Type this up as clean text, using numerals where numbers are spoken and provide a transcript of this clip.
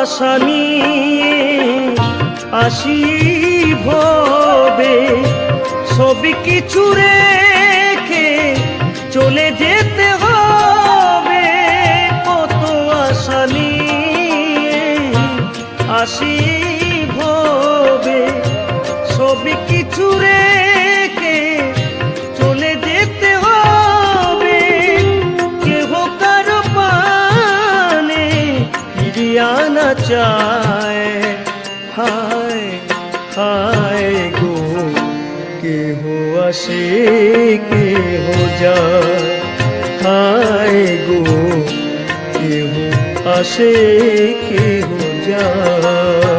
আশা নিয়ে আসি ভবে, সব কিছু রেখে চলে যেতে হবে। কত আশা নিয়ে আসি ভবে, সব কিছু রেখে চলে যেতে হবে। কেহ কারো পানে ফিরিয়া না চায়, হায় হায় গো কেহ আসে কেহ যায়, হায় গো কেহ আসে কেহ যায়।